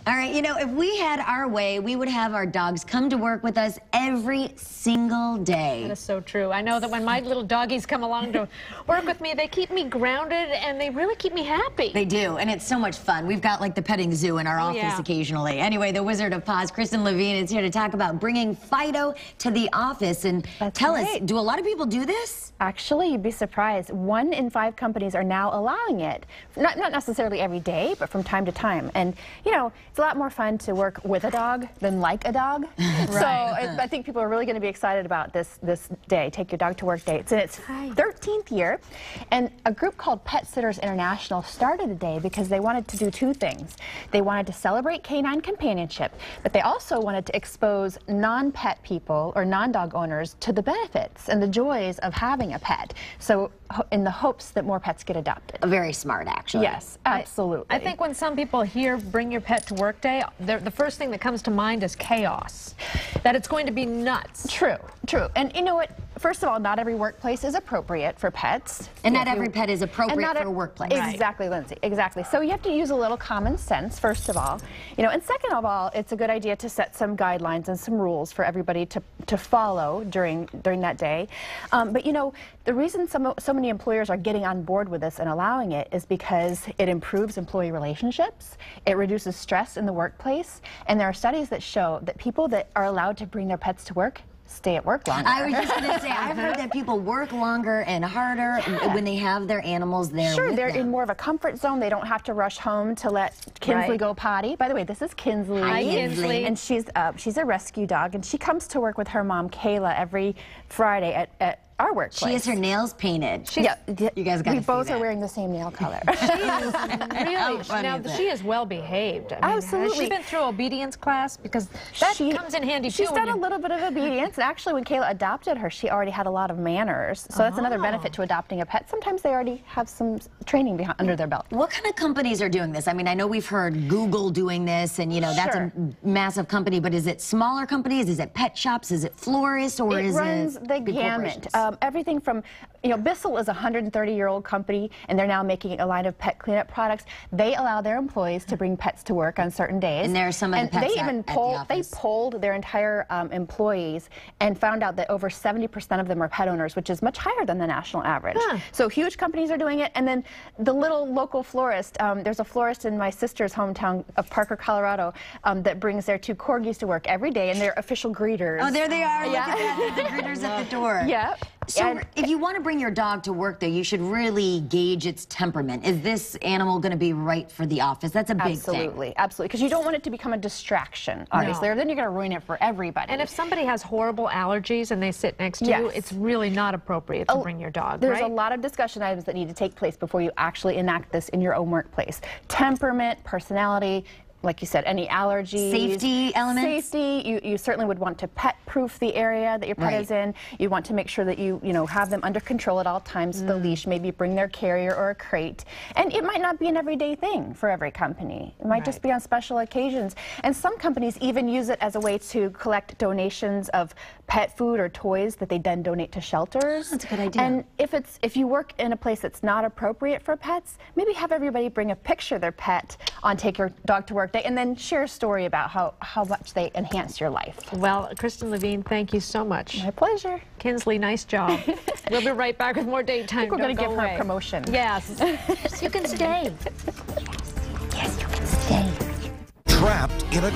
All right, you know, if we had our way, we would have our dogs come to work with us every single day. That is so true. I know that when my little doggies come along to work with me, they keep me grounded and they really keep me happy. They do, and it's so much fun. We've got like the petting zoo in our office occasionally. Anyway, the Wizard of Paws, Kristen Levine, is here to talk about bringing Fido to the office. And tell us, do a lot of people do this? Actually, you'd be surprised. 1 in 5 companies are now allowing it. Not necessarily every day, but from time to time. And, you know, it's a lot more fun to work with a dog than like a dog. Right. So I think people are really going to be excited about this day, Take Your Dog to Work Day. It's in its 13th year. And a group called Pet Sitters International started the day because they wanted to do 2 things. They wanted to celebrate canine companionship, but they also wanted to expose non-pet people or non-dog owners to the benefits and the joys of having a pet. So in the hopes that more pets get adopted. Very smart, actually. Yes, absolutely. I think when some people hear Bring Your Pet to Work Day, the first thing that comes to mind is chaos. That it's going to be nuts. True, true. And you know what? First of all, not every workplace is appropriate for pets. And not every pet is appropriate for a workplace. Exactly, Lindsay, exactly. So you have to use a little common sense, first of all. You know, and second of all, it's a good idea to set some guidelines and some rules for everybody to follow during that day. But you know, the reason so many employers are getting on board with this and allowing it is because it improves employee relationships, it reduces stress in the workplace, and there are studies that show that people that are allowed to bring their pets to work stay at work longer. I was just going to say, I've heard that people work longer and harder when they have their animals there. Sure, they're in more of a comfort zone. They don't have to rush home to let Kinsley go potty. By the way, this is Kinsley. Hi, Kinsley. And she's a rescue dog, and she comes to work with her mom, Kayla, every Friday at our workplace. She has her nails painted. Yeah, you guys got to see that. We both are wearing the same nail color. She is really, now she is well behaved. I mean, absolutely. Has she been through obedience class? Because that comes in handy too. She's done a little bit of obedience. And actually, when Kayla adopted her, she already had a lot of manners. So that's another benefit to adopting a pet. Sometimes they already have some training under their belt. What kind of companies are doing this? I mean, I know we've heard Google doing this, and you know that's a massive company. But is it smaller companies? Is it pet shops? Is it florists? Or is it runs the gamut. Everything from, you know, Bissell is a 130-year-old company, and they're now making a line of pet cleanup products. They allow their employees to bring pets to work on certain days. And there are some of the pets they even polled their entire employees and found out that over 70% of them are pet owners, which is much higher than the national average. So huge companies are doing it. And then the little local florist, there's a florist in my sister's hometown of Parker, Colorado, that brings their 2 corgis to work every day, and they're official greeters. Oh, there they are. Look at that. The greeters at the door. Yeah. So if you want to bring your dog to work, though, you should really gauge its temperament. Is this animal going to be right for the office? That's a big thing. Absolutely, absolutely. Because you don't want it to become a distraction, obviously, or then you're going to ruin it for everybody. And if somebody has horrible allergies and they sit next to you, it's really not appropriate to bring your dog, There's a lot of discussion items that need to take place before you actually enact this in your own workplace. Temperament, personality, like you said, any allergies. Safety elements? Safety. You certainly would want to pet-proof the area that your pet is in. You want to make sure that you have them under control at all times with the leash. Maybe bring their carrier or a crate. And it might not be an everyday thing for every company. It might just be on special occasions. And some companies even use it as a way to collect donations of pet food or toys that they then donate to shelters. That's a good idea. And if you work in a place that's not appropriate for pets, maybe have everybody bring a picture of their pet on Take Your Dog to Work Day, and then share a story about how much they enhance your life. Well, Kristen Levine, thank you so much. My pleasure. Kinsley, nice job. We'll be right back with more daytime. We're going to give her a promotion. Yes. You can stay. Yes, you can stay. Trapped in a